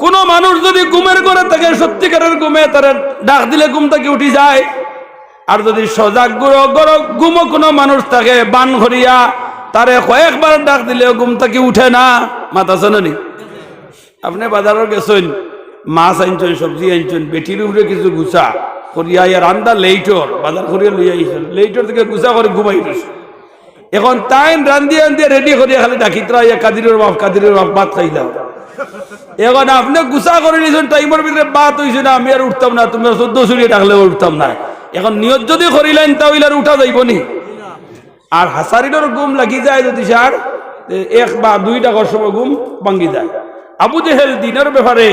কোন মানুষ যদি ঘুমের ঘরে থাকে সত্যিকারের ঘুমে তার ডাক দিলে ঘুম থেকে উঠি যায়। আর যদি সজাগ ঘুমো কোনো মানুষ থাকে বান ঘরিয়া তারে কয়েকবার ডাক দিলেও ঘুম থেকে উঠে না। মাথা শোনি আপনি বাজারে গেছেন, মাছ আনছেন, সবজি আনছেন, বেটির উপরে কিছু গুছা করিয়া ইয়ার আন্দা লেইটর বাজার করিয়া লইয়া আইছেন, লেইটর থেকে গুছা করে ঘুমাই গেছে। এখন তাই রান্ধিয়া আন্দিয়া রেডি করিয়া খালি ডাকিতরা ইয়া কাদিরের বাপ ভাত খাইলাম। এখন আপনি গুছা করে নিয়েছেন, টাইমের ভিতরে বাত হয়েছে না, আমি আর উঠতাম না, তুমি 14 চুরি ডাকলেও উঠতাম না। এখন নিয়ত যদি করিলেন তাহলে আর উঠা যাইব নি। আর হাসারিডর ঘুম লাগি যায় যদি স্যার 1 বা 2 টাকার সময় ঘুম ভাঙ্গি যায়। আবু জেহেল দিনের ব্যাপারে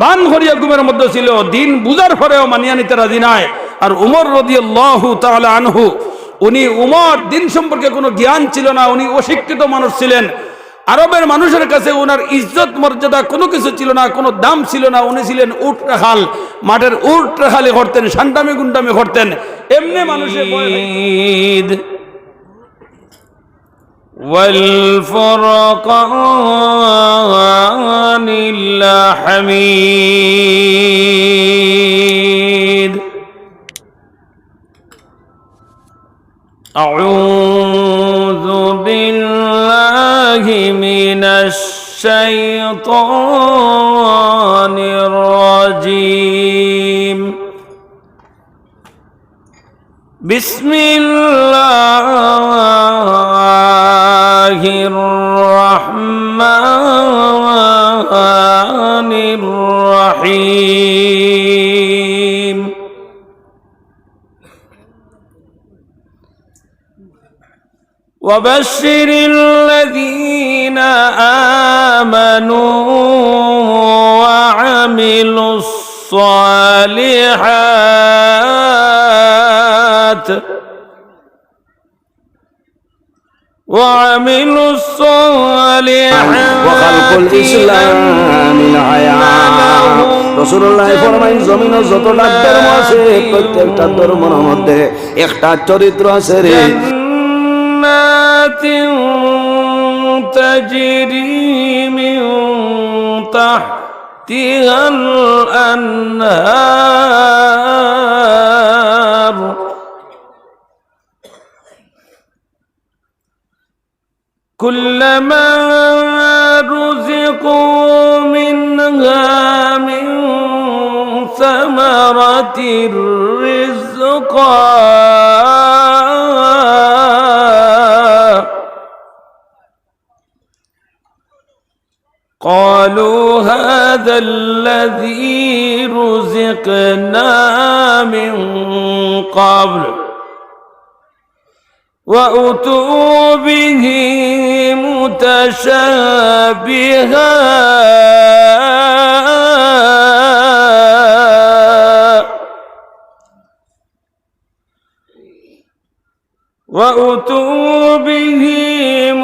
বান ঘরিয়া ঘুমের মধ্যে ছিল, দিন বুঝার পরেও মানিয়া নিতে রাজি নাই। আর উমর রাদিয়াল্লাহু তাআলা আনহু, উনি উমর দিন সম্পর্কে কোনো জ্ঞান ছিল না, উনি অশিক্ষিত মানুষ ছিলেন। আরবের মানুষের কাছে ওনার ইজ্জত মর্যাদা কোনো কিছু ছিল না, কোনো দাম ছিল না। উনি ছিলেন উট রাখাল, মাঠের উট রাখালি করতেন, সান্ডামি গুন্ডামি করতেন। এমনি মানুষের ঈদ ওয়ালফুরকানিল হামিদ। আউযু বিল্লাহি মিনাশ শাইতানির রাজীম। বিসমিল্লাহির রহমানির রহিম। وبشر الذين آمنوا وعملوا الصالحات وخلق الإسلام الحياة। রাসূলুল্লাহ ফরমাইন জমিনে যতটা ধর্ম আছে প্রত্যেকটা ধর্মের মধ্যে একটা চরিত্র আছে রে। تجري من تحتها الأنهار كلما رزقوا منها من ثمرة رزقا قالوا هذا الذي رزقنا من قبل وأتوا به متشابها وأتوا به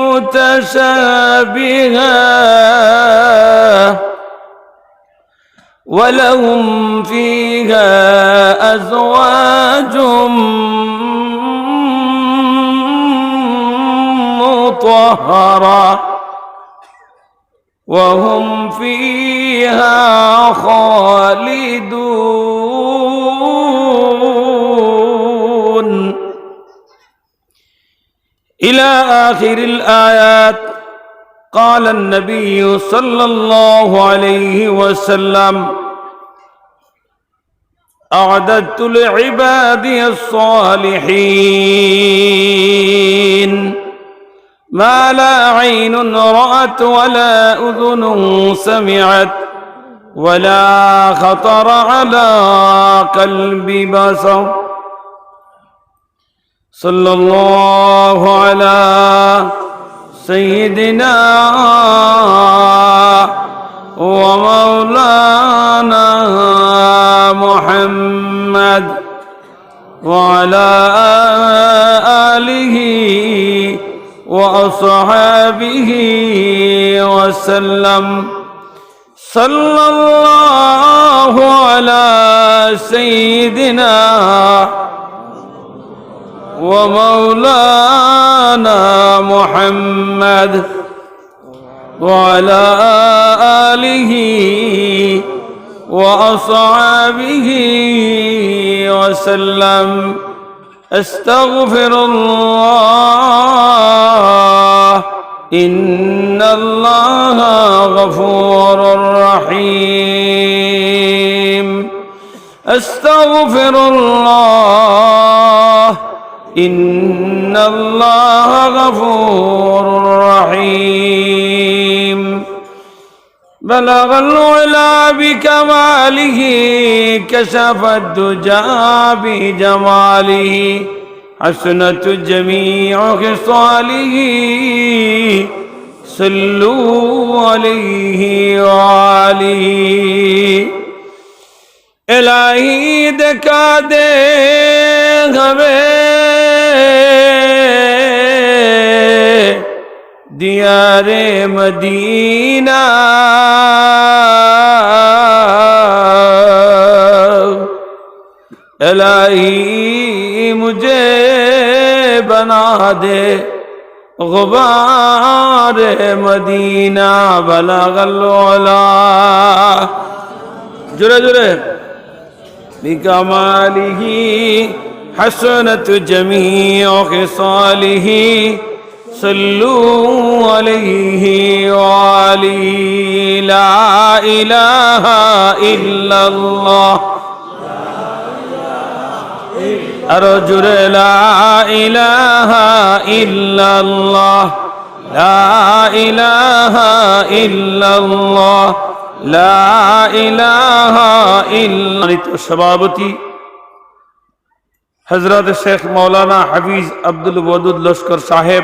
متشابها ولهم فيها أزواج مطهرة وهم فيها خالدون إلى آخر الآيات. قال النبي صلى الله عليه وسلم أعددت لعبادي الصالحين ما لا عين رأت ولا أذن سمعت ولا خطر على قلب بشر. صلى الله على سيدنا ومولانا محمد وعلى آله وأصحابه وسلم. صلى الله على سيدنا ومولانا محمد وعلى آله وأصحابه وسلم. أستغفر الله إن الله غفور رحيم. أستغفر الله إن الله غفور رحيم. بلغ العلا بكماله كشف الدجى بجماله حسنت جميع خصاله صلوا عليه وآله. الہی دکھا دے ہمیں دیار مدینہ، الہی مجھے بنا دے غبار مدینہ. بلغ العلا جرے جرے بکمالہ حسنت جمیع خصالہ صلوا علیہ وآلہ. لا الہ الا اللہ ارجو لا الہ الا اللہ لا الہ الا اللہ لا الہ الا. সভাপতি হযরত শেখ মাওলানা হাফিজ আব্দুল ওয়াদুদ লস্কর সাহেব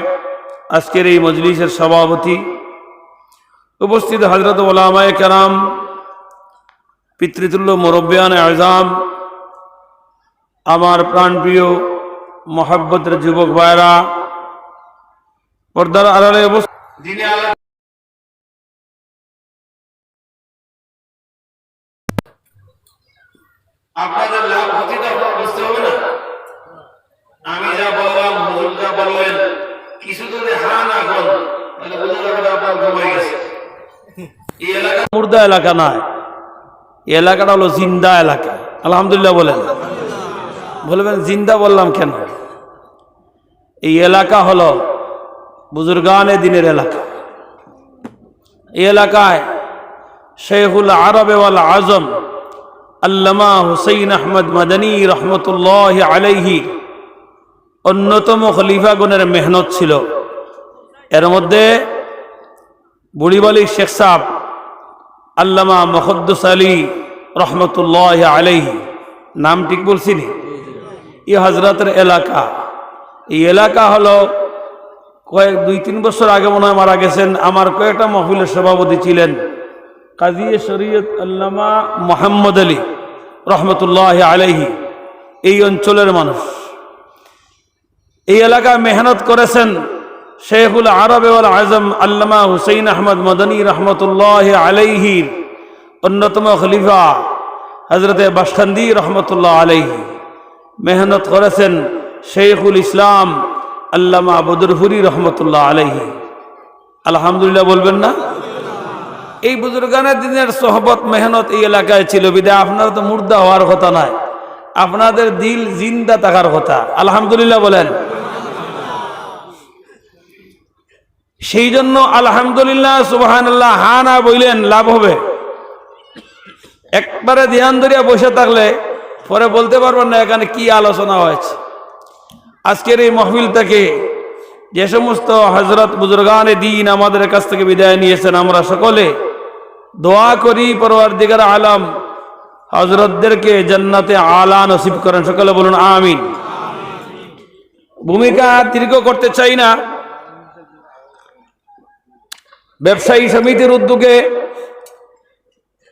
আজকের এই মজলিসের সভাপতি, উপস্থিত হযরত উলামায়ে কেরাম, পিতৃতুল্য মুরব্বিয়ান আযম, আমার প্রাণপ্রিয় মহব্বতের যুবক ভাইরা, পর্দার আড়ালে আপনাদের লাভ ক্ষতিটা বুঝতে হবে না। আমি যা বললাম হুজুর যা বললেন কিছু যদি হ্যাঁ না করেন তাহলে বুঝে যাবেন আপনার ঘুমাই গেছে। এই এলাকা মুর্দা এলাকা নয়, এই এলাকাটা হলো জিন্দা এলাকা। আলহামদুলিল্লাহ বলেন। বলবেন জিন্দা বললাম কেন? এই এলাকা হলো বুজুর্গানে দিনের এলাকা। এই এলাকায় শেখুল আরব ওয়াল আজম আল্লামা হুসাইন আহমদ মাদানী রহমতুল্লাহ আলাইহি অন্যতম খলিফাগণের মেহনত ছিল। এর মধ্যে বুড়িবালি শেখ সাহেব আল্লামা মুকদ্দাস আলী রহমতুল্লাহ আলাইহি, নাম ঠিক বলছি নি? এই হজরতের এলাকা। এই এলাকা হলো কয়েক 2-3 বছর আগে মনে হয় মারা গেছেন। আমার কয়েকটা মাহফিলের সভাপতি ছিলেন কাজী শরীয়ত আল্লামা মোহাম্মদ আলী রহমতুল্লাহ আলাইহি। এই অঞ্চলের মানুষ এই এলাকায় মেহনত করেছেন শেখুল আরব ওয়াল আজম আল্লামা হুসাইন আহমদ মাদানী রহমতুল্লাহ আলাইহির অন্যতম খলিফা হজরতে বাসখান্দি রহমতুল্লাহ আলাইহি। মেহনত করেছেন শেখুল ইসলাম আল্লামা বদরপুরি রহমতুল্লাহ আলাইহি। আলহামদুলিল্লাহ বলবেন না? এই বুজুর্গানের দিনের সোহবত মেহনত এই এলাকায় ছিল বিদায় আপনারা তো মুর্দা হওয়ার কথা নয়, আপনাদের দিল জিন্দা থাকার কথা। আলহামদুলিল্লাহ বলেন। সেই জন্য আলহামদুলিল্লাহ সুবহানাল্লাহ হা না বললেন লাভ হবে। একবারে ধ্যান ধরিয়া বসে থাকলে পরে বলতে পারবেন না এখানে কি আলোচনা হয়েছে। আজকের এই মাহফিল থেকে যে সমস্ত হযরত বুজুর্গানে দ্বীন আমাদের কাছ থেকে বিদায় নিয়েছেন, আমরা সকলে দোয়া করি পরওয়ারদিগার আলম হযরতদেরকে জান্নাতে আলা নসিব করেন। সকলে বলুন আমিন। ভূমিকা দীর্ঘ করতে চাই না। ব্যবসায়ী সমিতির উদ্যোগে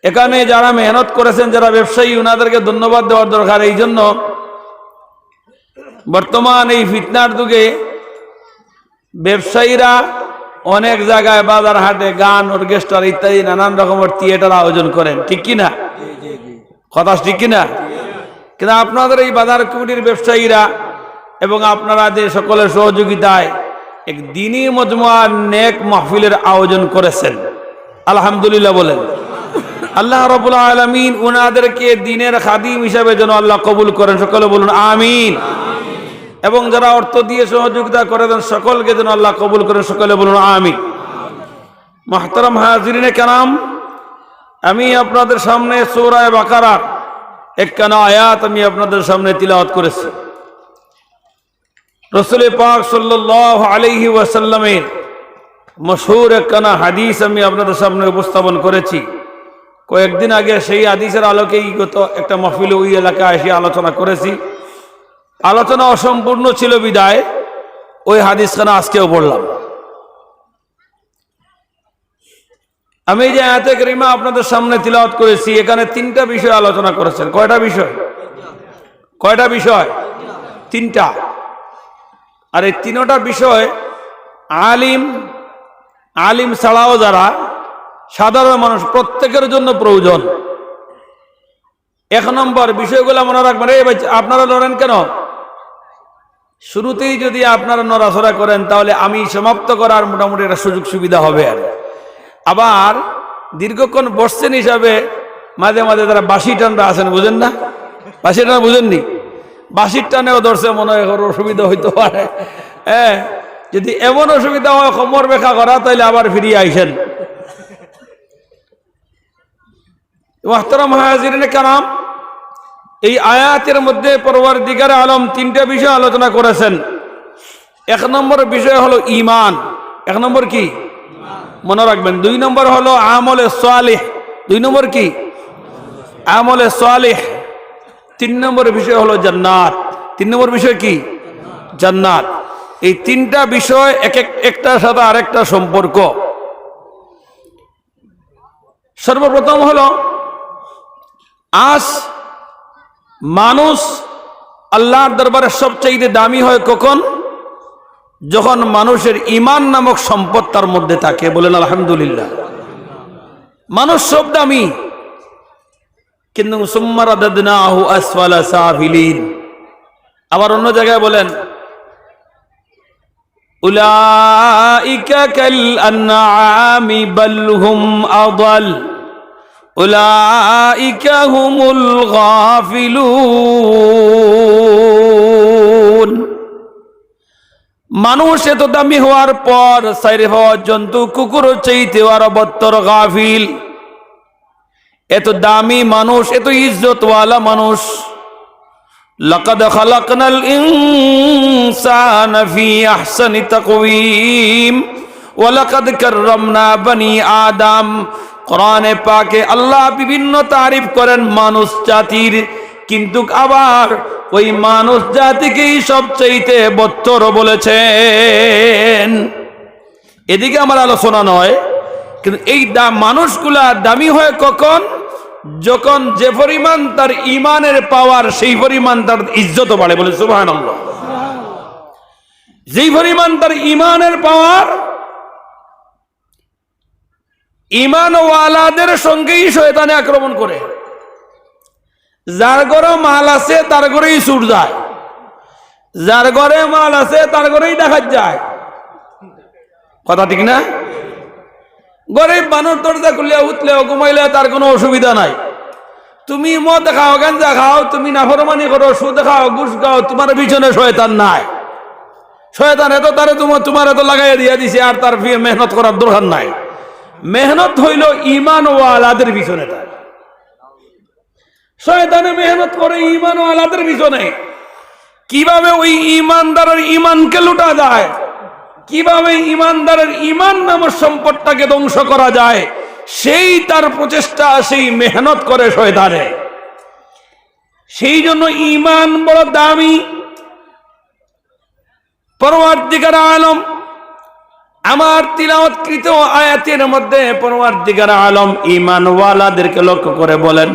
এখানে যারা মেহনত করেছেন, যারা ব্যবসায়ী, ওনাদেরকে ধন্যবাদ দেওয়ার দরকার। এই জন্য বর্তমান এই ফিতনার যুগে ব্যবসায়ীরা অনেক জায়গায় বাজার হাটে গান, অর্কেস্ট্রা ইত্যাদি নানান রকমের থিয়েটার আয়োজন করেন, ঠিক কিনা? কথা ঠিক কিনা? কিন্তু আপনাদের এই বাজার কমিটির ব্যবসায়ীরা এবং আপনারা যে সকলের সহযোগিতায় এক দিনী মজমুয়া নেক মাহফিলের আয়োজন করেছেন। আলহামদুলিল্লাহ বলেন। আল্লাহ রাব্বুল আলামিন উনাদেরকে দ্বীনের খাদিম হিসাবে যেন আল্লাহ কবুল করেন, সকলে বলুন আমিন। এবং যারা অর্থ দিয়ে সহযোগিতা করে দেন সকলকে যেন আল্লাহ কবুল করেন, সকলে বলুন আমিন। মুহতারাম হাজিরিনে কেরাম, আমি আপনাদের সামনে সূরা বাকারার একখানা আয়াত আমি আপনাদের সামনে তিলাওয়াত করেছি। রাসূল পাক সাল্লাল্লাহু আলাইহি ওয়াসাল্লামের মশহুর একখানা হাদিস আমি আপনাদের সামনে উপস্থাপন করেছি। কয়েকদিন আগে সেই হাদিসের আলোকেই গত একটা মাহফিলে ওই এলাকায় এসে আলোচনা করেছি। আলোচনা অসম্পূর্ণ ছিল বিদায় ওই হাদিসখানা আজকেও পড়লাম। আমি যে আয়াতে কারিমা আপনাদের সামনে তিলাওয়াত করেছি, এখানে তিনটা বিষয় আলোচনা করেছেন। কয়টা বিষয়? কয়টা বিষয়? তিনটা। আর এই তিনটা বিষয় আলিম ছাড়াও যারা সাধারণ মানুষ প্রত্যেকের জন্য প্রয়োজন। এক নম্বর বিষয়গুলো মনে রাখবেন। এই আপনারা লড়েন কেন? শুরুতেই যদি আপনারা নড়াচড়া করেন তাহলে আমি সমাপ্ত করার মোটামুটি একটা সুযোগ সুবিধা হবে। আবার দীর্ঘক্ষণ বসছেন হিসাবে মাঝে মাঝে যারা বাঁশি টানরা আছেন, বুঝেন না? বাঁশি টানা বুঝেননি? বাঁশির টানেও ধরছে, মনে হয় অসুবিধা হইতে পারে। হ্যাঁ, যদি এমন অসুবিধা হয় কোমর ব্যাখ্যা করা, তাহলে আবার ফিরিয়ে আইসেন। মুহতারাম হাজিরিনে কেরাম, এই আয়াতের মধ্যে পরওয়ারদিগার আলম তিনটা বিষয় আলোচনা করেছেন। এক নম্বর বিষয় হলো ঈমান। এক নম্বর কি? মনে রাখবেন। দুই নম্বর হলো আমলে সালেহ। দুই নম্বর কি? আমলে সালেহ। তিন নম্বর বিষয় হলো জান্নাত। তিন নম্বর বিষয় কি? জান্নাত। এই তিনটা বিষয় একটার সাথে আরেকটা সম্পর্ক। সর্বপ্রথম হলো আজ মানুষ আল্লাহর দরবারে সবচাইতে দামি হয় কখন? যখন মানুষের ঈমান নামক সম্পদ তার মধ্যে থাকে। বলেন আলহামদুলিল্লাহ। মানুষ সব দামি, কিন্তু সুম্মা রাদাদনাহু আসফালা সাফিলিন। আবার অন্য জায়গায় বলেন উলাইকা কাল আনআমি বাল হুম আদাল উলাইকা হুমুল গাফিলুন। মানুষ এত দামি হওয়ার পর সাইরে হওয়া জন্তু কুকুর চাইতে আরো বত্তর গাফিল। এত দামি মানুষ, এত ইজ্জতওয়ালা মানুষ। লাকাদ খালাকনাল ইনসানা ফি আহসানি তাকওয়িম ওয়া লাকাদ কাররামনা বনি আদম। কোরআনে পাকে আল্লাহ বিভিন্ন তারিফ করেন মানুষ জাতির, কিন্তু আবার ওই মানুষ জাতিকেই সবচাইতে বত্তর বলেছেন। এদিকে আমার আলোচনা নয়, কিন্তু এই মানুষগুলা দামি হয় কখন? যখন যে পরিমাণ তার ঈমানের পাওয়ার, সেই পরিমাণ তার ইজ্জত বাড়ে। বলে সুবহানাল্লাহ। যেই পরিমাণ তার ঈমানের পাওয়ার, ঈমানওয়ালাদের সঙ্গেই শয়তানে আক্রমণ করে। যার ঘরে মাল আছে তার ঘরেই চুর যায়, যার ঘরে মাল আছে তার ঘরেই ডাকাত যায়। কথা ঠিক না? গরিব মানুষ দরজা খুলে উঠলেও ঘুমাইলে তার কোনো অসুবিধা নাই। তুমি মদ খাও, গাঞ্জা খাও, তুমি নাফরমানি করো, সুদ খাও, ঘুষ খাও, তোমার পিছনে শয়তান নাই। শয়তান এত তারে তোমার এত লাগাইয়া দিয়া দিছে, আর তার মেহনত করার দরকার নাই। মেহনত হইল ঈমানওয়ালাদের পিছনে। তার শয়তানে মেহনত করে ঈমানওয়ালাদের পিছনে। কিভাবে ওই ঈমানদারের ঈমানকে লুটা যায়, কিভাবে ঈমানদারের ঈমান নামের সম্পদটাকে ধ্বংস করা যায়, সেই তার প্রচেষ্টা, সেই মেহনত করে শয়তানে। সেই জন্য ঈমান বড় দামি। পরওয়ারদিগার আলম আমার তিলাওয়াতকৃত আয়াতের মধ্যে পরওয়ারদিগার আলম ঈমানওয়ালাদেরকে লক্ষ্য করে বলেন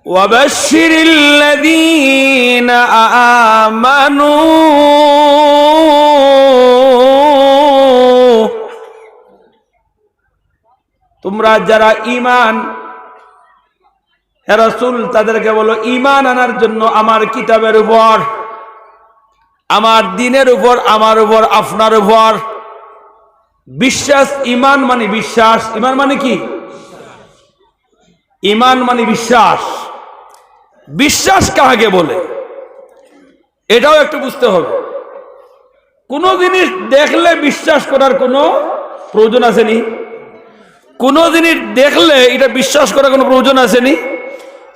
ওয়াবাশশিরিল লাযীনা আমানু। তোমরা যারা ঈমান, হে রাসূল তাদেরকে বলো ঈমান আনার জন্য আমার কিতাবের উপর, আমার দ্বীনের উপর, আমার উপর, আপনার উপর বিশ্বাস। ঈমান মানে বিশ্বাস। ঈমান মানে কি? ইমান মানে বিশ্বাস। বিশ্বাস কাকে বলে এটাও একটু বুঝতে হবে। কোনো জিনিস দেখলে বিশ্বাস করার কোনো প্রয়োজন আসেনি? কোনো জিনিস দেখলে এটা বিশ্বাস করার কোনো প্রয়োজন আসেনি?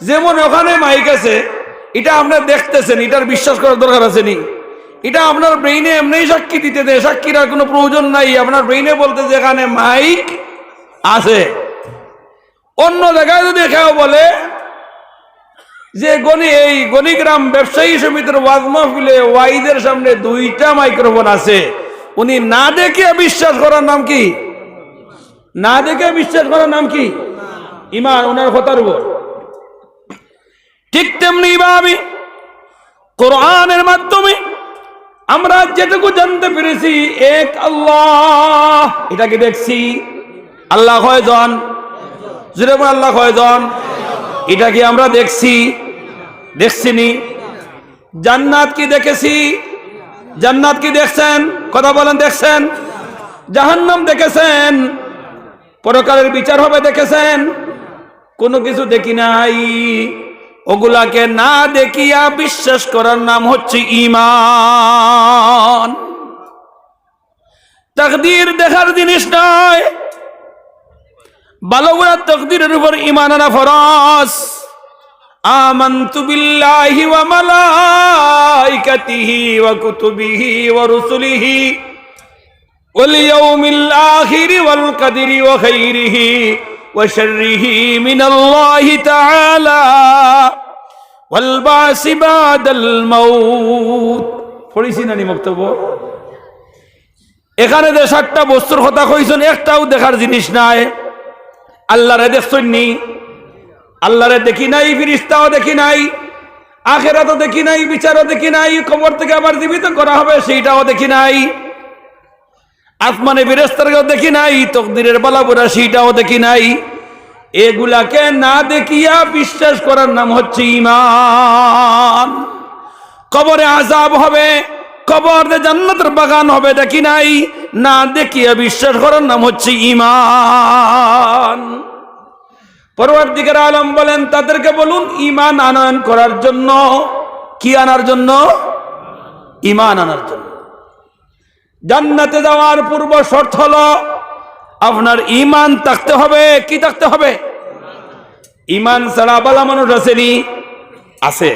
যেমন ওখানে মাইক আছে, এটা আপনার দেখতেছেন, এটার বিশ্বাস করার দরকার আসেনি? এটা আপনার ব্রেইনে এমনিই সাক্ষী দিতে দেয়, সাক্ষীর আর কোনো প্রয়োজন নাই। আপনার ব্রেইনে বলতে যে এখানে মাইক আছে। অন্য জায়গায় যদি কেউ বলে যে এই গণিগ্রাম ব্যবসায়ী সমিতির ওয়াজ মাহফিলে ওয়াইদের সামনে 2টা মাইক্রোফোন আছে, উনি না দেখে বিশ্বাস করার নাম কি? না দেখে বিশ্বাস করার নাম কি? ঈমান, ওনার কথার উপর। ঠিক তেমনি ভাবে কোরআনের মাধ্যমে আমরা যেটুকু জানতে পেরেছি এক আল্লাহ, এটাকে দেখছি। আল্লাহ কয়জন? জোরে বলেন আল্লাহ কয়জন? এটা কি আমরা দেখছি? দেখছিনি? জান্নাত কি দেখেছি? জান্নাত কি দেখছেন? কথা বলেন, দেখছেন? জাহান্নাম দেখেছেন? পরকালের বিচার হবে দেখেছেন? কোনো কিছু দেখি নাই। ওগুলাকে না দেখিয়া বিশ্বাস করার নাম হচ্ছে ঈমান। তাকদীর দেখার জিনিস নয়, ভালো করে তাকদীরের উপর ঈমান আনা ফরজ। আমানতু বিল্লাহি ওয়া মালাইকাতিহি ওয়া কুতুবিহি ওয়া রুসুলিহি ওয়াল ইয়াউমিল আখিরি ওয়াল কদরি ওয়া খাইরিহি ওয়া শাররিহি মিনাল্লাহি তাআলা ওয়াল বাসি বাদাল মাউত। পড়িছি না নি বক্তব্য? এখানে যে 7টা বস্তুর কথা কইছেন, একটাও দেখার জিনিস নাই। আল্লাহরে দেখছেন নি? আল্লাহরে দেখি নাই, ফেরেশতাও দেখি নাই, আখিরাতও দেখি নাই, বিচারও দেখি নাই, কবর থেকে আবার জীবিত করা হবে সেইটাও দেখি নাই, আসমানে ফেরেশতাকেও দেখি নাই, তাকদীরের বালাবুরা সেইটাও দেখি নাই। এগুলাকে না দেখিয়া বিশ্বাস করার নাম হচ্ছে ঈমান। কবরে আযাব হবে, কবরে জান্নাতের বাগান হবে দেখি নাই, না দেখিয়া বিশ্বাস করার নাম হচ্ছে ঈমান। পরওয়ারদিগার আলম বলেন তাদেরকে বলুন ঈমান আনয়ন করার জন্য। কি আনার জন্য? ঈমান আনার জন্য। জান্নাতে যাওয়ার পূর্ব শর্ত হলো আপনার ঈমান থাকতে হবে। কি থাকতে হবে? ঈমান ছাড়া বালা মানুষ আসেনি? আছে।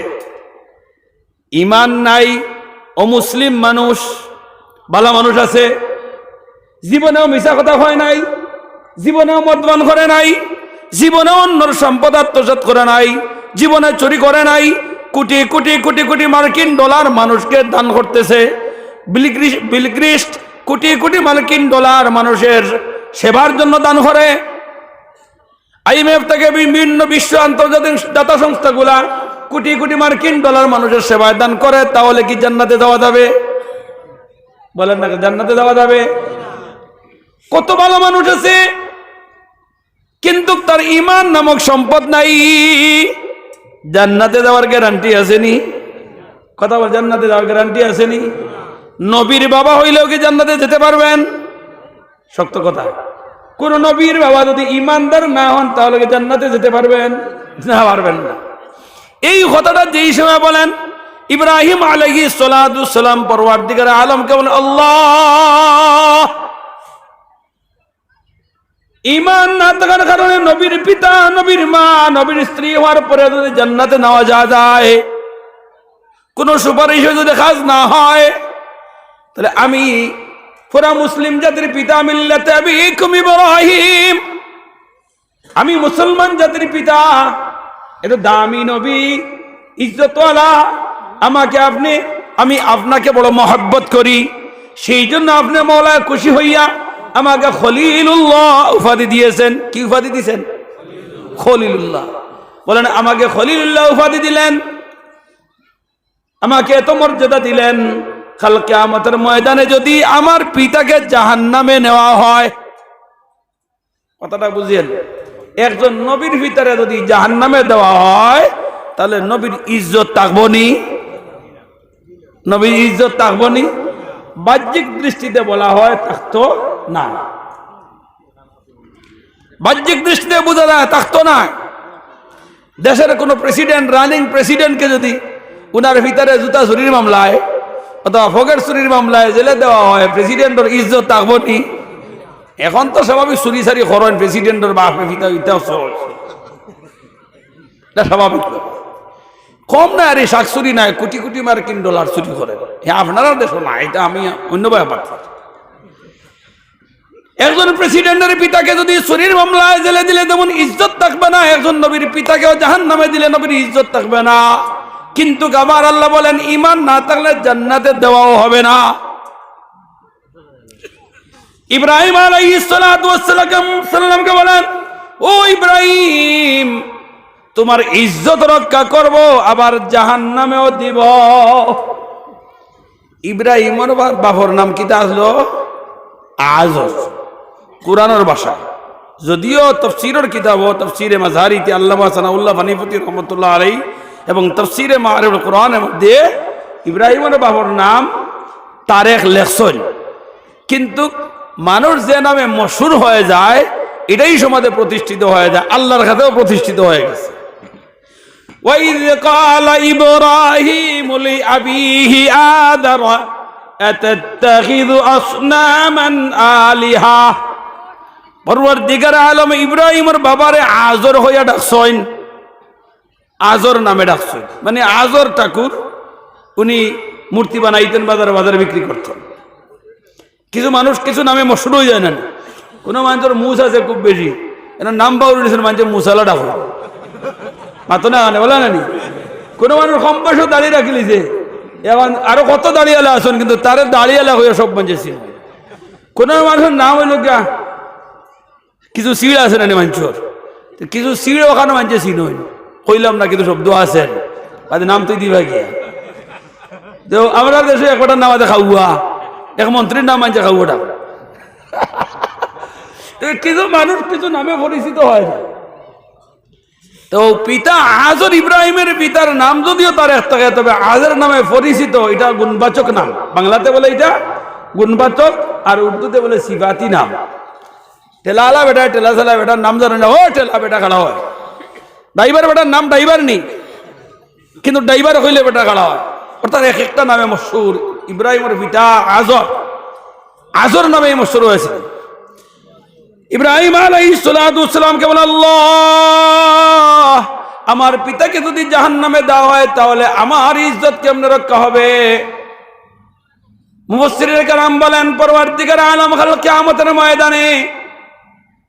ঈমান নাই অমুসলিম মানুষ, বালা মানুষ আছে। জীবনেও মিছা কথা হয় নাই, জীবনেও মদপান করে নাই, জীবনে অন্যর সম্পদ আত্মসাৎ করে নাই, জীবনে চুরি করে নাই। কোটি কোটি কোটি কোটি মার্কিন ডলার মানুষকে দান করতেছে। বিলগ্রিস্ট কোটি কোটি মার্কিন ডলার মানুষের সেবার জন্য দান করে। IMF থেকে বিভিন্ন বিশ্ব আন্তর্জাতিক দাতা সংস্থাগুলা কোটি কোটি মার্কিন ডলার মানুষের সেবায় দান করে। তাহলে কি জান্নাতে যাওয়া যাবে? বলেন না, জান্নাতে যাওয়া যাবে? কত ভালো মানুষ আছে কিন্তু তার ঈমান নামক সম্পদ নাই, জান্নাতে যাওয়ার গ্যারান্টি আসেনি? কথা বল, জান্নাতে যাওয়ার গ্যারান্টি আসেনি? নবীর বাবা হইলেও কি জান্নাতে যেতে পারবেন? শক্ত কথা। কোন নবীর বাবা যদি ঈমানদার না হন তাহলে কি জান্নাতে যেতে পারবেন? না, পারবেন না। এই কথাটা যেই সময় বলেন ইব্রাহিম আলাইহিস সালাতু সালাম পরওয়ারদিগার আলমকে বলেন আল্লাহ, ঈমান না থাকার কারণে নবীর পিতা, নবীর মা, নবীর স্ত্রী হওয়ার পরে যদি জান্নাতে নেওয়া যায়, কোন সুপারিশে যদি কাজ না হয়, তাহলে আমি পুরা মুসলিম জাতির পিতা মিল্লাতে আবিকুম ইব্রাহিম, আমি মুসলমান জাতির পিতা, এটা দামি নবী, ইজ্জতওয়ালা, আমি আপনাকে বড় মহব্বত করি, সেই জন্য আপনি মওলা খুশি হইয়া আমাকে খলিলুল্লাহ উপাধি দিয়েছেন। কি উপাধি দিয়েছেন? খলিলুল্লাহ। বলেন আমাকে খলিলুল্লাহ উপাধি দিলেন, আমাকে এত মর্যাদা দিলেন। কাল কিয়ামতের ময়দানে যদি আমার পিতাকে জাহান্নামে নেওয়া হয়, কথাটা বুঝিয়েন, একজন নবীর ভিতরে যদি জাহান্নামে দেওয়া হয় তাহলে নবীর ইজ্জত থাকবো নি? নবীর ইজ্জত থাকবো নি? বাহ্যিক দৃষ্টিতে বলা হয় থাকতো না, বাহ্যিক দৃষ্টিতে বোঝা যায় থাকতো না। দেশের কোনো প্রেসিডেন্ট, রানিং প্রেসিডেন্টকে যদি উনার ভিতরে জুতা চুরির মামলায় অথবা ফকের চুরির মামলায় জেলে দেওয়া হয়, প্রেসিডেন্টের ইজ্জত থাকবো নি? এখন তো স্বাভাবিক চুরি সারি করেন প্রেসিডেন্টের বাপে ভিতর ইতাও স্বাভাবিক। কম না আর এই শাক চুরি নাই, কোটি কোটি মার্কিন ডলার চুরি করে। আপনারা দেশও না, এটা আমি অন্য ব্যাপার। একজন প্রেসিডেন্টের পিতাকে যদি চুরির মামলায় জেলে দিলে তেমন ইজ্জত থাকবে না, একজন নবীর পিতাকেও জাহান্নামে দিলে নবীর ইজ্জত থাকবে না। কিন্তু আমার আল্লাহ বলেন ঈমান না থাকলে জান্নাতে দেওয়াও হবে না। ইব্রাহিম আলাইহিস সালাতু ওয়াস সালামকে বলেন, ও ইব্রাহিম, তোমার ইজ্জত রক্ষা করব, আবার জাহান্নামেও দিব। ইব্রাহিমের বাবার নাম কি আসলো? আজর। কুরআনের ভাষা, যদিও তাফসীরের কিতাব তাফসীরে মাযহারিতে আল্লামা সানাউল্লাহ ফানিফতি রহমাতুল্লাহ আলাইহি এবং তাফসীরে মাআরিফুল কুরআনের মধ্যে ইব্রাহিমের বাবার নাম তারেক লেখছেন, কিন্তু মানুষ যে নামে মশহুর হয়ে যায় এটাই সমাজে প্রতিষ্ঠিত হয়ে যায়, আল্লাহর কাছেও প্রতিষ্ঠিত হয়ে গেছে। وَإِذْ قَالَ إِبْرَاهِيمُ لِأَبِيهِ آذَرَ أَتَتَّخِذُ أَصْنَامًا آلِهَةً। পরওয়ারদিগার আলম ইব্রাহিমের বাবারে আজর হইয়া ডাকছেন, আজর নামে ডাকছেন, মানে আজর ঠাকুর উনি মূর্তি বানাইতেন, বাজারে বাজারে বিক্রি করতেন। কিছু মানুষ কিছু নামে মশহুর হয়ে যায় না, কোনো মানুষের মুস আছে খুব বেশি, এনার নাম পাউর মানুষের মুসালা ডাকো মাতো না গানে বলা নানি। কোনো মানুষ কম বয়সে দাঁড়িয়ে রাখি লিছে, এখন আরো কত দাঁড়িয়েলা আসেন, কিন্তু তার দাঁড়িয়েলা হয়ে সব মানুষের চিন। কোনো মানুষের নাম হইল গা কিছু সিঁড় আছে নানি মানুষের, কিছু সিঁড় ওখানে মানুষের চিন হইল, কইলাম না কিন্তু শব্দ আছেন, বাদে নাম তুই দিবা গিয়া। তো আমরা দেশে একটার নাম আছে খাউয়া, এক মন্ত্রীর নাম মানছে খাউয়াটা। কিছু মানুষ কিছু নামে পরিচিত হয় না। তো পিতা আজর, ইব্রাহিমের পিতার নাম যদিও তার এক থাকে, তবে আজর নামে পরিচিত, এটা গুণবাচক নাম। বাংলাতে বলে এটা গুণবাচক, আর উর্দুতে বলে সিফাতি নাম। টেলালা বেটা, টেলা চালা বেটার নাম জানে না, ও টেলা বেটা খাড়া হয়। ড্রাইভার বেটার নাম ড্রাইভার নেই, কিন্তু ড্রাইভার হইলে বেটা খাড়া হয়। অর্থাৎ এক একটা নামে মশহুর। ইব্রাহিমের পিতা আজর, আজর নামে মশহুর হয়েছে। ইব্রাহিম আলাইহিস সালাতু ওয়াস সালামকে বলে, আল্লাহ, আমার পিতাকে যদি জাহান্নামে দেওয়া হয় তাহলে আমার ইজ্জত কেমনে রক্ষা হবে? মুফাসসিরিনে কেরাম বলেন, পরওয়ারদিগার আলম কাল কিয়ামতের ময়দানে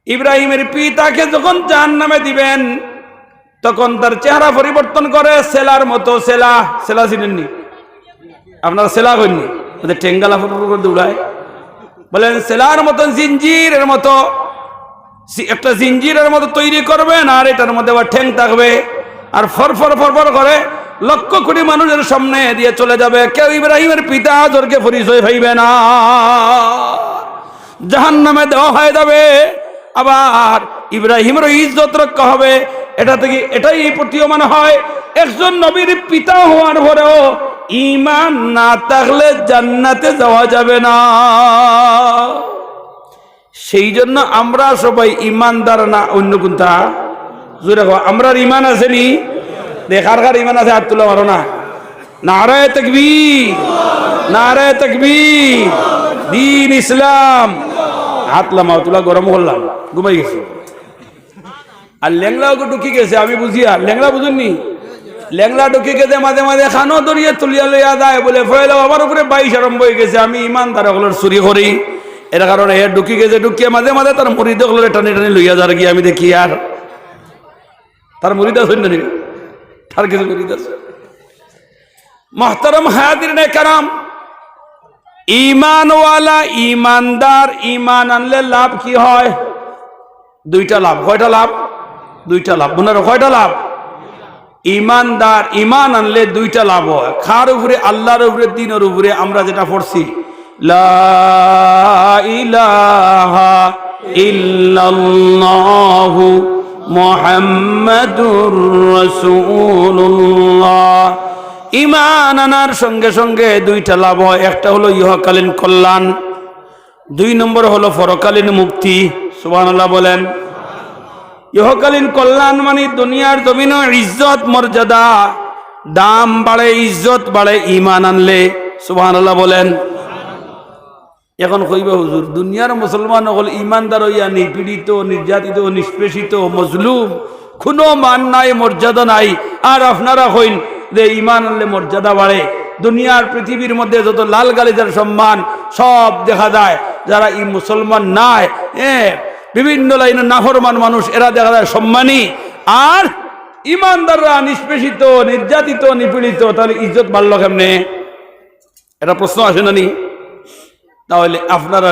ইব্রাহিমের পিতাকে যখন জাহান্নামে দিবেন তখন তার চেহারা পরিবর্তন করে সেলার মতো। সেলা, সেলা চিনেননি আপনারা? সেলা করেননি? টেঙ্গালা দৌড়ায়, বলেন সেলার মতো, জিঞ্জিরের মতো, একটা জিঞ্জিরের মতো তৈরি করবেন, আর এটার মধ্যে আবার ঠ্যাং থাকবে, আর ফরফর ফরফর করে লক্ষ কোটি মানুষের সামনে দিয়ে চলে যাবে। কেউ ইব্রাহিমের পিতা আজরকে পরিচয় পাইবে না, জাহান্নামে দেওয়া হয়ে যাবে। আবার ইব্রাহিমের ইজ্জত রক্ষা হবে। এটা থেকে এটাই প্রতীয়মান হয়, একজন নবীর পিতা হওয়ার পরেও ঈমান না থাকলে জান্নাতে যাওয়া যাবে না। সেই জন্য আমরা সবাই ইমানদার না, অন্য কোনটা জোরে আমরার ইমান আছে নি? দেখার কার ইমান আছে? হাত তুলে মারো না। নারায়ে তাকবীর, নারায়ে তাকবীর, দ্বীন ইসলাম। হাত লামাও, তুলা গরম করলাম, ঘুমাই গেছে। আর ল্যাংলা ঢুকি গেছে, আমি বুঝি। আর ল্যাংলা বুঝুননি? ল্যাংলা ঢুকি গেছে, মাঝে মাঝে খানো দরিয়ে তুলিয়া লইয়া যায়, বলে ফয়লা আমার উপরে 22 আরম্ভ হয়ে গেছে, আমি ইমানদার হলের চুরি করি। এর কারণে এ ঢুকি গেছে, ঢুকিয়ে মাঝে মাঝে তার মুরিদ হলের টানি টানি লইয়া যার গিয়ে আমি দেখি, আর তার মুরিদ আছে না, তার কিছু মুরিদ আছে। মুহতারাম হাজিরিনে কেরাম, ঈমানওয়ালা, ঈমানদার, ঈমান আনলে লাভ কি হয়? দুইটা লাভ। কয়টা লাভ? দুইটা লাভ। বুনার কয়টা লাভ? ঈমানদার ঈমান আনলে দুইটা লাভ হয়। খার উপরে, আল্লাহর উপরে, দ্বীনের উপরে। আমরা যেটা পড়ছি, লা ইলাহা ইল্লাল্লাহু মুহাম্মাদুর রাসূলুল্লাহ। ঈমান আনার সঙ্গে সঙ্গে দুইটা লাভ হয়। একটা হলো ইহকালীন কল্যাণ, 2 নম্বর হলো পরকালীন মুক্তি। সুবহানাল্লাহ বলেন। ইহকালীন কল্যাণ মানে দুনিয়ার জমিন ইজ্জত মর্যাদা দাম বাড়ে, ইজ্জত বাড়ে ঈমান আনলে। সুবহানাল্লাহ বলেন। এখন কইবা হুজুর দুনিয়ার মুসলমান হল ইমানদার হইয়া নিপীড়িত, নির্যাতিত, নিষ্পেষিত, মজলুম, কোনো মান নাই, মর্যাদা নাই, আর আপনারা কইন যে ঈমান আনলে মর্যাদা বাড়ে। দুনিয়ার পৃথিবীর মধ্যে যত লাল গালিজার সম্মান সব দেখা যায় যারা এই মুসলমান নাই, বিভিন্ন লাইনে নাফরমান মানুষ, এরা দেখা যায় সম্মানী। আর ইমানদাররা নিষ্পেষিত, নির্যাতিত, নিপীড়িত, তাহলে ইজ্জত বাড়লো কেমনে? এটা প্রশ্ন আসে না নি? তাহলে আপনারা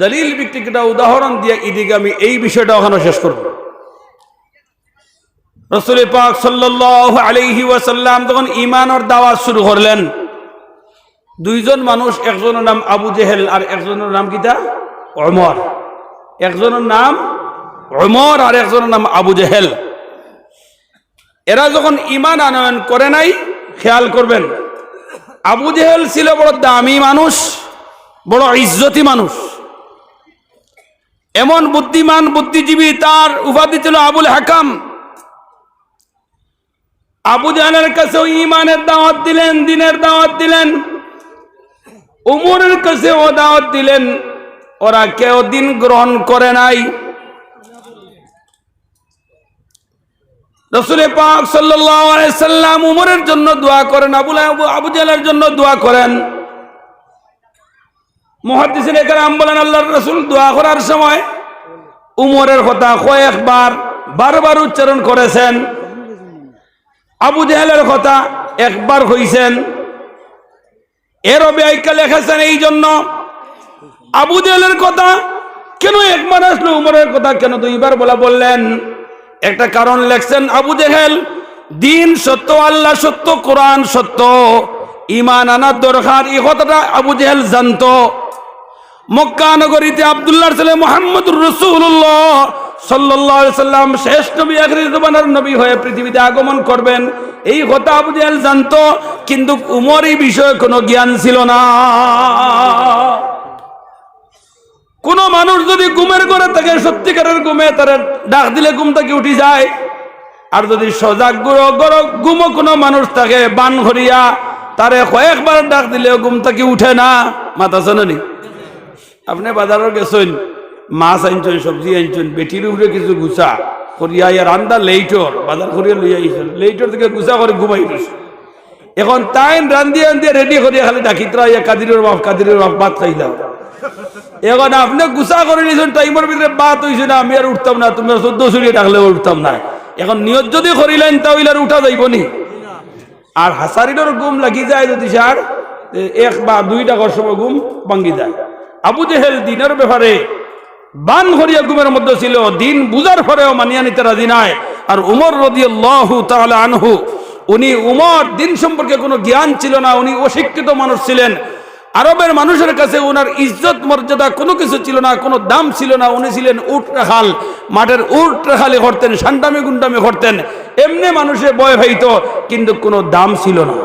দলিল ভিত্তিক একটা উদাহরণ দিয়ে এদিকে আমি এই বিষয়টা ওখানে শেষ করব। রাসূল পাক সাল্লাল্লাহু আলাইহি ওয়াসাল্লাম যখন ঈমানের দাওয়াত শুরু করলেন, দুইজন মানুষ, একজনের নাম আবু জেহেল আর একজনের নাম কিতা? ওমর। একজনের নাম ওমর আর একজনের নাম আবু জেহেল। এরা যখন ঈমান আনয়ন করে নাই, খেয়াল করবেন, আবু জেহেল ছিল বড় দামি মানুষ, বড় ইজ্জতি মানুষ, এমন বুদ্ধিমান বুদ্ধিজীবী, তার উপাধি ছিল আবুল হাকাম। আবু জাহেলের কাছেও ঈমানের দাওয়াত দিলেন, দ্বীনের দাওয়াত দিলেন। উমরের কাছেও দাওয়াত দিলেন, ওরা কেউ দিন গ্রহণ করে নাই। রাসূল পাক সাল্লাল্লাহু আলাইহি সাল্লাম উমরের জন্য দোয়া করেন, আবু জাহেলের জন্য দোয়া করেন। মুহাদ্দিসিনে কেরাম বলেন আল্লাহর রাসূল দোয়া করার সময় উমরের কথা কয়েকবার বারবার উচ্চারণ করেছেন, আবু জাহেলের কথা একবার কইছেন। এর ব্যাখ্যা লিখেছেন এই জন্য আবু জাহেলের কথা কেন একবার আসলো, উমরের কথা কেন দুইবার বললেন? একটা কারণ লেখছেন, আবু জাহেল দিন সত্য, আল্লাহ সত্য, কোরআন সত্য, ঈমান আনার দরকার, এই কথাটা আবু জাহেল জানতো। মক্কা নগরীতে আব্দুল্লাহর ছেলে মুহাম্মদুর রাসূলুল্লাহ সাল্লাল্লাহু আলাইহি সাল্লাম শেষ নবী, আখির জামানার নবী হয়ে পৃথিবীতে আগমন করবেন, এই কথা আবু জাহেল জানতো, কিন্তু উমর এই বিষয়ে কোনো জ্ঞান ছিল না। কোন মানুষ যদি ঘুমের ঘরে থাকে, সত্যিকারের ঘুমে, তার ডাক দিলে ঘুম থেকে উঠে যায়। আর যদি সজাগ ঘুমো কোনো মানুষ থাকে বান ভরিয়া, তারে কয়েকবার ডাক দিলে ঘুম থেকে উঠে না। মাথা শোনেনি? আপনি বাজারে গেছেন, মাছ আনছেন, সবজি আনছেন, বেটির উপরে কিছু গুছা করিয়া রান্দা লেইটর বাজার করিয়া লইয়া আইছেন, লেইটর থেকে গুছা করে ঘুমাই গেছে। এখন তাই রান্দিয়া রান্দিয়া রেডি করিয়া খালি ডাকিতরা কাদিরের বাপ ভাত খাইলাম। এখন আপনি গুছা করে নিয়েছেন, টাইমের ভিতরে বাত হয়েছে না, আমি আর উঠতাম না, তুমি 14 চুরিয়ে ডাকলেও উঠতাম না। এখন নিয়ত যদি করিলেন তাহলে আর উঠা যাইব নি? আর হাসারিডর ঘুম লাগি যায় যদি স্যার 1 বা 2 টাকার সময় ঘুম ভাঙ্গি যায়। আবু জেহেল দিনের ব্যাপারে বান ভরিয়া ঘুমের মধ্যে ছিল, দিন বুঝার পরেও মানিয়া নিতে রাজি নাই। আর উমর রাদিয়াল্লাহু তাআলা আনহু, উমর দিন সম্পর্কে কোনো জ্ঞান ছিল না, উনি অশিক্ষিত মানুষ ছিলেন। আরবের মানুষের কাছে ওনার ইজ্জত মর্যাদা কোনো কিছু ছিল না, কোনো দাম ছিল না। উনি ছিলেন উট রাখাল, মাঠের উট রাখালি করতেন, সান্ডামি গুন্ডামি করতেন, এমনি মানুষে ভয় পাইত, কিন্তু কোনো দাম ছিল না।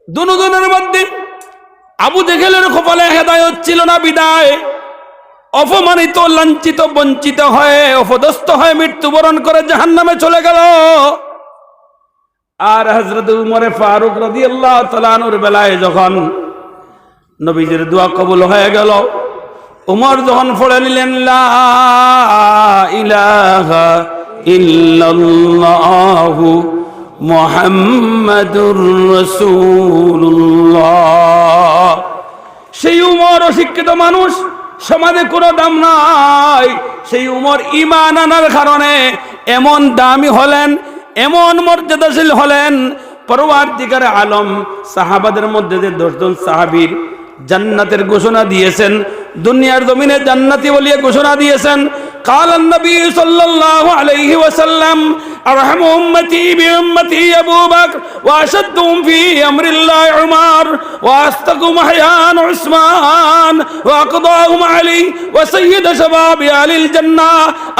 দুজনের মধ্যে আবু জেহেলের কপালে হেদায়েত ছিল না, বিদায় অপমানিত, লাঞ্ছিত, বঞ্চিত হয়ে, অপদস্থ হয়ে মৃত্যুবরণ করে জাহান্নামে চলে গেল। আর হযরত উমর ফারুক রাদিয়াল্লাহু তাআলা আনহুর বেলায় যখন নবীজির দোয়া কবুল হয়ে গেল, উমর যখন পড়ে নিলেন লা ইলাহা ইল্লাল্লাহু মুহাম্মাদুর রাসূলুল্লাহ, সেই উমর অশিক্ষিত মানুষ, সমাজে কোনো দাম নাই। সেই উমর ঈমান আনার কারণে এমন দামি হলেন, এমন মর্যাদাশীল হলেন। পরওয়ারদিগারে আলম সাহাবাদের মধ্যে যে 10 জন সাহাবীর জান্নাতের ঘোষণা দিয়েছেন, দুনিয়ার জমিনে জান্নাতি বলিয়ে ঘোষণা দিয়েছেন। قال النبي صلى الله عليه وسلم أرحم أمتي بأمتي أبو بكر وأشدهم في أمر الله عمر وأصدقهم حيان عثمان وأقضاهم علي وسيد شباب أهل الجنة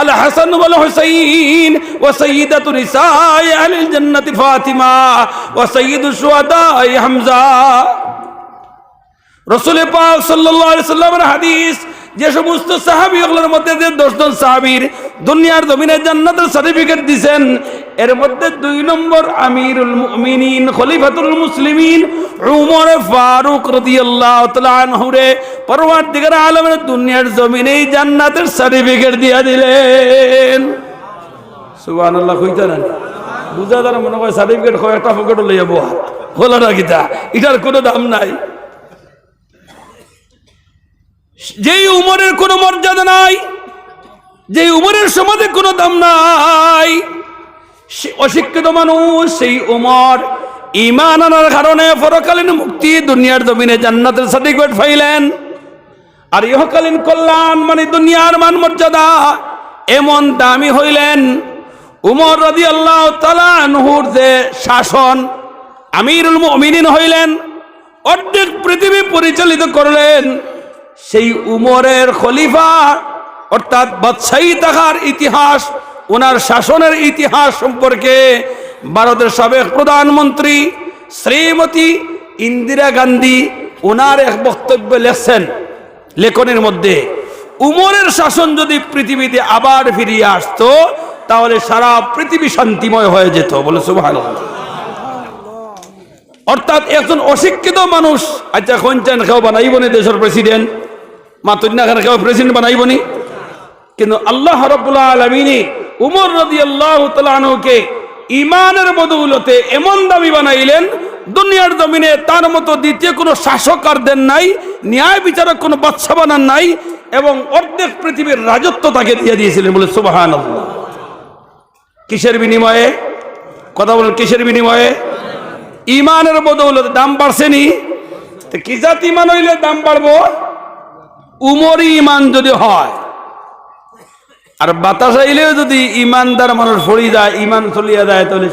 الحسن والحسين وسيدة نساء أهل الجنة فاطمة وسيد الشهداء حمزة। রাসূল পাক সাল্লাল্লাহু আলাইহি সাল্লামের হাদিস, যে সমস্ত সাহাবী ওগুলোর মধ্যে যে 10 জন সাহাবীর দুনিয়ার জমিনে জান্নাতের সার্টিফিকেট দিবেন, এর মধ্যে 2 নম্বর আমিরুল মুমিনিন খলিফাতুল মুসলিমিন উমর ফারুক রাদিয়াল্লাহু তাআলা আনহু রে পরওয়ারদিগার আলমের দুনিয়ার জমিনেই জান্নাতের সার্টিফিকেট দিয়া দিলেন। সুবহানাল্লাহ কইতা না বুঝা যারা মনে হয় সার্টিফিকেট হয় একটা পকেট লইয়া বহা হলো না কিতা, এটার কোনো দাম নাই। যেই উমরের কোনো মর্যাদা নাই, যেই উমরের সমাজে কোনো দাম নাই, অশিক্ষিত মানুষ সেই উমর ঈমান আনার কারণে পরকালীন মুক্তি দুনিয়ার জমিনে জান্নাতের সার্টিফিকেট পাইলেন। আর ইহকালীন কল্যাণ মানে দুনিয়ার মান মর্যাদা এমন দামি হইলেন। উমর রাদিয়াল্লাহু তাআলা আনহুর যে শাসন, আমিরুল মুমিনিন হইলেন, অর্ধেক পৃথিবী পরিচালিত করলেন। সেই উমরের খলিফা অর্থাৎ বাদশাহী থাকার ইতিহাস, ওনার শাসনের ইতিহাস সম্পর্কে ভারতের সাবেক প্রধানমন্ত্রী শ্রীমতী ইন্দিরা গান্ধী ওনার এক বক্তব্য লেখছেন। লেখনের মধ্যে উমরের শাসন যদি পৃথিবীতে আবার ফিরিয়ে আসতো তাহলে সারা পৃথিবী শান্তিময় হয়ে যেত। বলে সুবহানাল্লাহ। অর্থাৎ একজন অশিক্ষিত মানুষ, আচ্ছা কোনছেন কেউ বানাইবনি দেশের প্রেসিডেন্ট, মাতুন্না খান কেউ প্রেসিডেন্ট বানাইবনি, কিন্তু আল্লাহ রাব্বুল আলামিন উমর রাদিয়াল্লাহু তাআলা আনহুকে ঈমানের বদৌলতে এমন দামি বানাইলেন, দুনিয়ার জমিনে তার মতো দ্বিতীয় কোনো শাসক আর দেন নাই, ন্যায় বিচারক কোনো বাদশা বানান নাই, এবং অর্ধেক পৃথিবীর রাজত্ব তাকে দিয়ে দিয়েছিলেন। বলে সুবহানাল্লাহ। কিসের বিনিময়ে? কথা বলেন, কিসের বিনিময়ে? ঈমানের বদৌলতে। দাম বাড়ছেনি? কি জাত ঈমান হইলে দাম বাড়বো? উমরি ঈমান যদি হয়, আর বাতাস আইলেও যদি ইমানদার মানুষ পড়ে যায়, ইমান চলিয়া যায়, তাহলে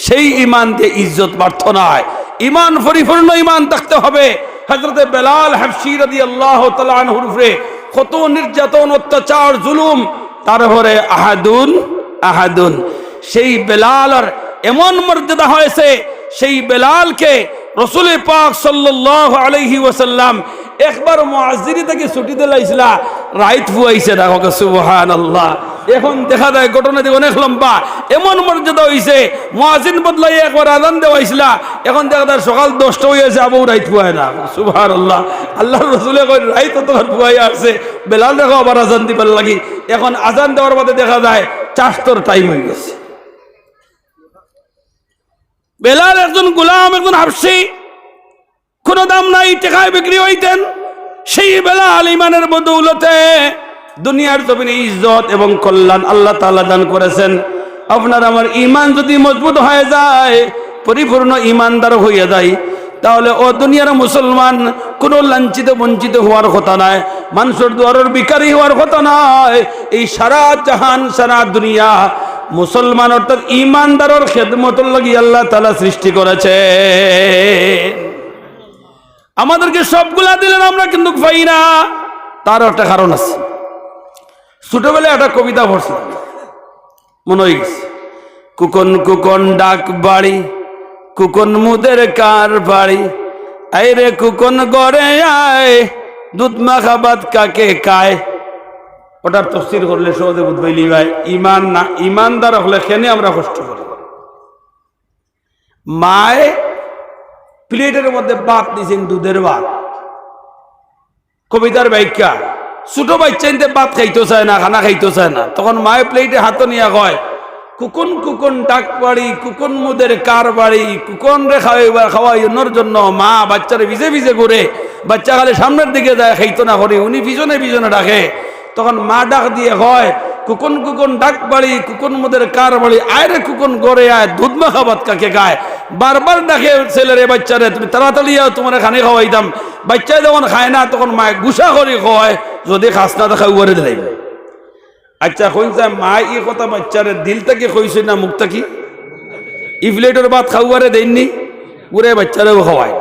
সেই ইমান দিয়ে ইজ্জত প্রার্থনা হয়। ইমান পরিপূর্ণ ইমান থাকতে হবে। হযরতে বেলাল হাবশী রাদিয়াল্লাহু তাআলা আনহুর উপরে কত নির্যাতন, অত্যাচার, জুলুম, তারপরে আহাদুন আহাদুন সেই বেলালের এমন মর্যাদা হয়েছে, সেই বেলালকে রাসূল পাক সাল্লাল্লাহু আলাইহি ওয়াসাল্লাম একবার মুআজ্জিরি থেকে ছুটি দিলাইছিলা, রাইত ফুয়াইছে না। সুবহানাল্লাহ। এখন দেখা যায় ঘটনাটি অনেক লম্বা, এমন মর্যাদা হইছে মুয়াজ্জিন বদলাই একবার আযান দেওয়াইছিলা, এখন দেখা যায় সকাল 10টা হয়ে যাবে রাইত ফুয়ায় না। সুবহানাল্লাহ। আল্লাহর রাসূলে কই রাইত তো ফুয়াই আছে, বেলাল দেখো আবার আযান দিবার লাগি, এখন আযান দেওয়ার বাদে দেখা যায় 4টার টাইম হয়ে গেছে। বেলাল একজন গোলাম, একজন হাবশী, কোনো দাম নাই, টাকায় বিক্রি হইতেন। সেই বেলাল ঈমানের বদৌলতে দুনিয়ার জমিনে ইজ্জত এবং কল্যাণ আল্লাহ তাআলা দান করেছেন। আপনার আমার ঈমান যদি মজবুত হয়ে যায়, পরিপূর্ণ ঈমানদার হয়ে যায়, তাহলে ও দুনিয়ার মুসলমান কোনো লাঞ্ছিত বঞ্চিত হওয়ার কথা নয়, মানুষের দুয়ারের ভিখারি হওয়ার কথা নয়। এই সারা জাহান, সারা দুনিয়া মুসলমান অর্থাৎ ঈমানদারের খেদমতের লাগি আল্লাহ তাআলা সৃষ্টি করেছে। আমাদেরকে সবগুলা দিলেন, আমরা কিন্তু পাই না। তার একটা কারণ আছে। ছোটবেলায় একটা কবিতা পড়ছিলাম, মনে হয়ে গেছে। কুকন কুকন ডাক বাড়ি, কুকন মুদের কার বাড়ি, আই রে কুকন গড়ে আয়, দুধ মাখা ভাত কাকে খায়। ওটার তফসির করলে সহজে বুঝবাইলি ভাই, ইমান না ইমানদার হলে কেনে আমরা কষ্ট করি। মায় প্লেটের মধ্যে ভাত দিয়েছেন, দুধের ভাত। কবিতার ব্যাখ্যা, ছোট বাচ্চা ইনতে ভাত খাইতে চায় না, খানা খাইতে চায় না, তখন মায়ে প্লেটে হাত নিয়ে কয়, কুকুন কুকুন ডাক বাড়ি, কুকুন মুদের কার বাড়ি, কুকুন রে খাওয়াইনোর জন্য মা বাচ্চারে ভিজে ভিজে ঘুরে, বাচ্চা খালি সামনের দিকে যায়, খাইতো না করে, উনি পিছনে পিছনে ডাকে। তখন মা ডাক দিয়ে হয়, কুকুন কুকুন ডাক বাড়ি, কুকুন মুদের কার বাড়ি, আয় রে কুকুন গড়ে আয়, দুধ মাখা ভাত কাকে খায়। বারবার ডাকে ছেলেরে, বাচ্চারে, তুমি তাড়াতাড়ি তোমার খানি খাওয়াইতাম। বাচ্চা যখন খায় না, তখন মায় গুসা করে কয়, যদি খাস না দেখা উয়ারে দিলাইব। আচ্ছা কইছে মা এই কথা বাচ্চারে দিল থেকে কইছে না মুখ থেকে? ইফলেটের ভাত খাওয়ারে দেননি, পুরে বাচ্চারেও খাওয়ায়।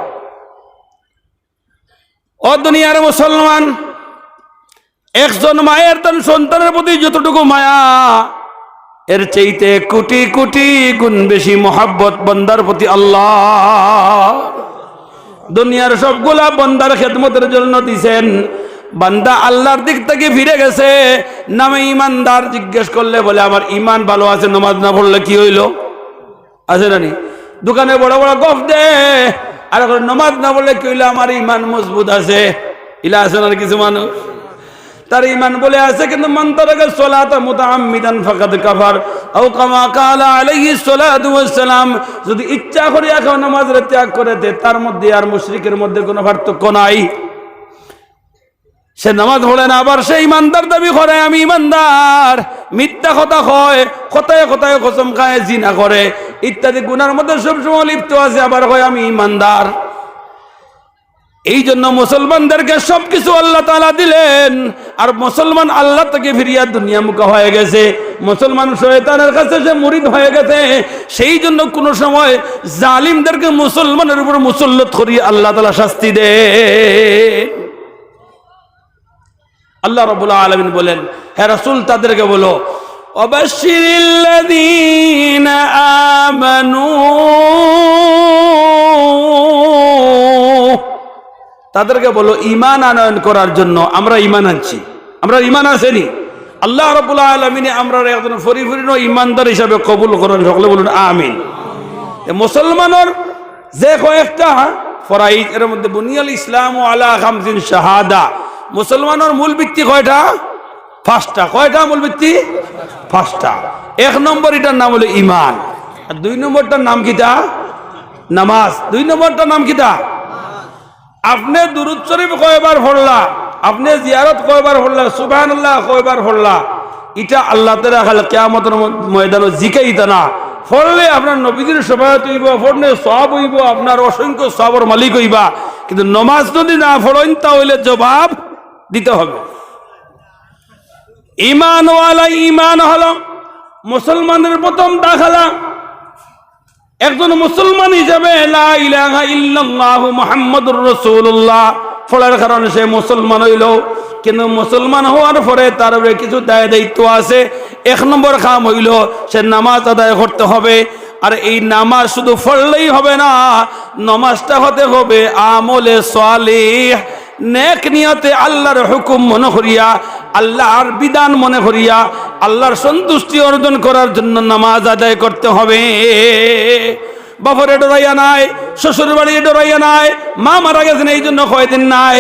ও দুনিয়ার মুসলমান, একজন মায়ের তার সন্তানের প্রতি যতটুকু মায়া, এর চাইতে কোটি কোটি গুণ বেশি মহাব্বত বান্দার প্রতি আল্লাহ। দুনিয়ার সবগুলা বান্দার খেদমতের জন্য দিছেন, বান্দা আল্লাহর দিক থেকে ফিরে গেছে নামে ইমানদার। জিজ্ঞেস করলে বলে আমার ইমান ভালো আছে, নামাজ না পড়লে কি হইল? আছে না নি? দোকানে বড় বড় গফ দে, আর নামাজ না পড়লে কি হইলো? আমার ইমান মজবুত আছে। ইলা আছে না কিছু মানুষ তার ইমান বলে আছে, কিন্তু মান তারাকা সালাতা মুতাআম্মিদান ফাকাদ কাফার আও কামা ক্বালা আলাইহিস সালাতু ওয়াস সালাম। যদি ইচ্ছা করে এখন নামাজের ত্যাগ করে দে, তার মধ্যে আর মুশরিকের মধ্যে কোনো পার্থক্য নাই। সে নামাজ পড়ে না, আবার সে ইমানদার দাবি করে আমি ইমানদার, মিথ্যা কথা কয়, কথায় কথায় কসম খায়, জিনা করে, ইত্যাদি গুনার মধ্যে সবসময় লিপ্ত আছে, আবার কয় আমি ইমানদার। এই জন্য মুসলমানদেরকে সবকিছু আল্লাহ তাআলা দিলেন, আর মুসলমান আল্লাহ থেকে ফিরিয়া দুনিয়া মুখা হয়ে গেছে, মুসলমান শয়তানের কাছে সে মুরিদ হয়ে গেছে। সেই জন্য কোন সময় জালিমদেরকে মুসলমানের উপর মুসল্লত করিয়ে আল্লাহ তাআলা শাস্তি দেন। আল্লাহ রাব্বুল আলামিন বলেন, হে রাসূল তাদেরকে বলো, ওয়াবাশশিরিল্লাযীনা আমানু, তাদেরকে বলো ঈমান আনয়ন করার জন্য। আমরা ঈমান আনছি, আমরা ঈমান আছেনি? আল্লাহ রাব্বুল আলামিন আমরা একজন পরিপূর্ণ ঈমানদার হিসাবে কবুল করেন, সকলে বলুন আমিন। মুসলমানের যে কয়েকটা ফরাইজ, এর মধ্যে বুনিয়াল ইসলামু আলা খামসিন শাহাদা। মুসলমানের মূল ভিত্তি কয়টা? পাঁচটা। কয়টা মূল ভিত্তি? পাঁচটা। এক নম্বর এটার নাম হলো ঈমান, আর দুই নম্বরটার নাম কিটা? নামাজ। দুই নম্বরটার নাম কিটা? আপনি দুরূদ শরীফ কয়বার পড়লা, আপনি জিয়ারত কয়বার পড়লা, সুবহানাল্লাহ কয়বার পড়লা, এটা আল্লাহ তাআলা খালি কিয়ামতের ময়দানে জিকাইতা না। পড়লে আপনার নবীদের শাফাআত হইব, পড়লে সওয়াব হইব, আপনার অসংখ্য সওয়াবের মালিক হইবা। কিন্তু নামাজ যদি না পড়েন তাহলে জবাব দিতে হবে। ঈমানওয়ালা ঈমান হলো মুসলমানের প্রথম দাখালা। একজন মুসলমান হিসেবে লা ইলাহা ইল্লাল্লাহু মুহাম্মাদুর রাসূলুল্লাহ পড়ার কারণে সে মুসলমান হইল। কিন্তু মুসলমান হওয়ার পরে তার কিছু দায় দায়িত্ব আছে। এক নম্বর কাম হইল সে নামাজ আদায় করতে হবে। আর এই নামাজ শুধু পড়লেই হবে না, নামাজটা হতে হবে আমলে সালেহ, নেক নিয়তে আল্লাহর হুকুম মনে করিয়া, আল্লাহর বিধান মনে করিয়া আল্লাহর সন্তুষ্টি অর্জন করার জন্য নামাজ আদায় করতে হবে। বাপরে ডরাইয়া নাই, শ্বশুর বাড়ি ডরাইয়া নাই, মা মারা গেছেন এই জন্য কয়দিন নাই,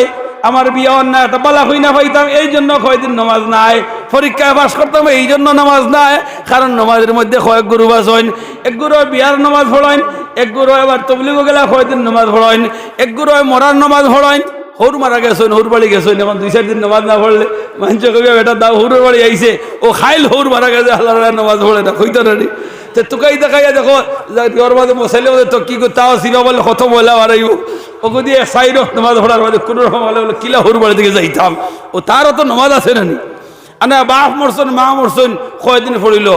আমার বিয়ে না একটা বালা হই না পাইতাম এই জন্য কয়দিন নামাজ নাই, পরীক্ষায় পাস করতাম এই জন্য নামাজ নাই। কারণ নামাজের মধ্যে কয়েক গুরু বাসেন, এক গুরু বিয়ার নামাজ পড়েন, এক গুরু এবার তবলিগ গেলা কয়দিন নামাজ পড়েন, এক গুরু মরার নামাজ পড়েন। হৌর মারা গেছেন, হৌর বাড়ি গেছেন, এখন 2-4 দিন নামাজ না পড়লে মানুষ কবি বেটা দাও হৌরের বাড়ি আইছে, ও খাইল হৌর মারা গেছে, আল্লাহ নামাজ পড়ে না, কইতো না রে। তো তোকাই দেখাইয়া দেখো ওর মাঝে মশাইলে তো কি তাও শিবা বলে কত ময়লা বাড়াইব, ওকে দিয়ে সাইড নামাজ পড়ার মাঝে কোনো রকম বলে কিলা হৌর বাড়ি দিকে যাইতাম, ও তারও তো নামাজ আছে না নি। আনা বাপ মরছেন মা মরছেন কয়দিন পড়িল,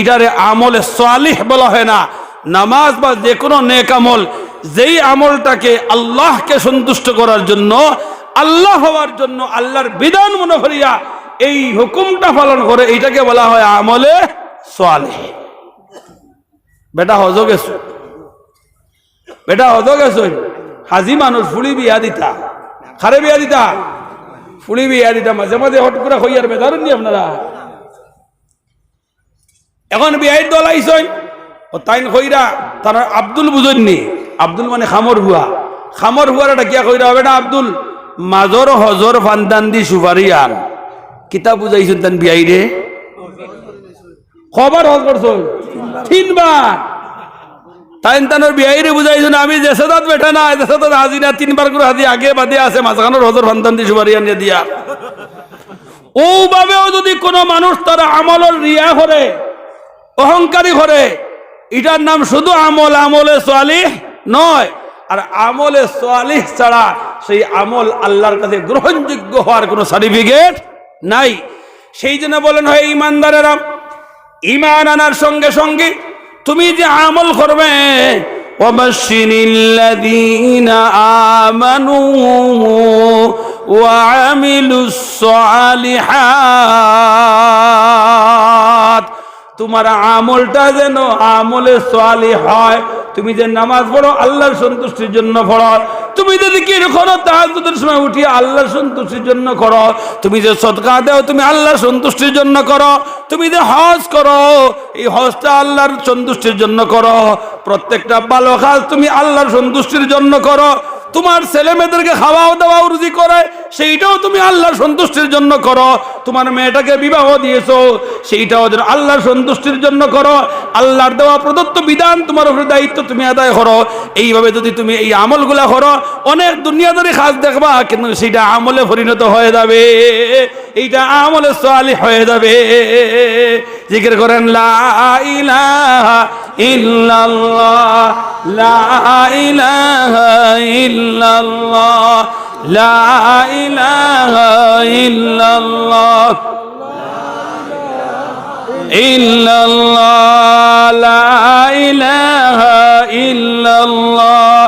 এটারে আমলে সালিহ বলা হয় না। নামাজ বা যে কোনো নেক আমল, যেই আমলটাকে আল্লাহকে সন্তুষ্ট করার জন্য, আল্লাহ হওয়ার জন্য, আল্লাহর বিধান মনে করিয়া এই হুকুমটা পালন করে, এইটাকে বলা হয় আমলে সালেহ। বেটা হজ গেছো, বেটা হজ গেছো, হাজি মানুষ ফুলি বিয়া দিতা, খারে বিয়া দিতা, ফুলি বিয়া দিতা, মাঝে মাঝে হট করে হইয়ার বেদারুন নি আপনারা। এখন বিয়ার দল আইসন, ও তাইন কইরা তার আব্দুল বুঝননি, আব্দুল মানে খামর হুয়া, খামর হুয়ার এটা কিয়া কইরা হবে না, আব্দুল মাজর হজর ফান্দান দি সুপারি আন কিতাব বুঝাইছেন তান বিয়াইরে কবার হজ করছো? 3 বার। তাইন তানোর বিয়াইরে বুঝাইছেন আমি দেশাদাত বেঠা না, দেশাদাত হাজি না, 3 বার করে হাজি আগে বাদে আছে, মাঝখানোর হজর ফান্দান দি সুপারি আন দিয়া। ওভাবেও যদি কোনো মানুষ তার আমলের রিয়া করে, অহংকারী করে, এটার নাম শুধু আমল, আমলে সালিহ নয়। আর আমলে সালিহ ছাড়া সেই আমল আল্লাহর কাছে গ্রহণযোগ্য হওয়ার কোনো সার্টিফিকেট নাই। সেই জন্য বলেন হয় ইমানদারেরা, ইমান আনার সঙ্গে সঙ্গে তুমি যে আমল করবে, ওয়াবাশশিরিল্লাযীনা আমানু ওয়া আমিলুস সালিহাত, তোমার আমলটা যেন আমলে সালিহ হয়। তুমি যে নামাজ পড়ো আল্লাহর সন্তুষ্টির জন্য পড়ো, তুমি যদি কি করো তাহাজ্জুদের সময় উঠিয়ে আল্লাহর সন্তুষ্টির জন্য করো, তুমি যে সদকা দাও তুমি আল্লাহর সন্তুষ্টির জন্য করো, তুমি যে হজ করো এই হজটা আল্লাহর সন্তুষ্টির জন্য করো, প্রত্যেকটা ভালো কাজ তুমি আল্লাহর সন্তুষ্টির জন্য করো, তোমার ছেলে মেয়েদেরকে খাওয়াও দাওয়াও রুজি করে সেইটাও তুমি আল্লাহর সন্তুষ্টির জন্য করো, তোমার মেয়েটাকে বিবাহ দিয়েছো সেইটাও যেন আল্লাহর সন্তুষ্টির জন্য করো, আল্লাহর দেওয়া প্রদত্ত বিধান তোমার উপরে দায়িত্ব তুমি আদায় করো। এইভাবে যদি তুমি এই আমলগুলা করো অনেক দুনিয়াদারি কাজ দেখবা, কিন্তু সেইটা আমলে পরিণত হয়ে যাবে, এইটা আমলে সালিহ হয়ে যাবে। জিকির করেন লা ইলাহা ইল্লাল্লাহ, লা ইলাহা ইল্লাল্লাহ, লা ইলাহা ইল্লাল্লাহ, ইল্লাল্লাহ, লা ইলাহা ইল্লাল্লাহ,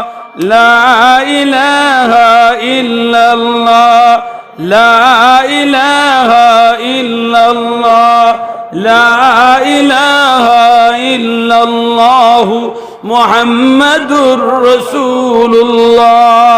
লা ইলাহা ইল্লাল্লাহ, লা ইলাহা ইল্লাল্লাহ, লা ইলাহা ইল্লাল্লাহ মুহাম্মাদুর রাসূলুল্লাহ।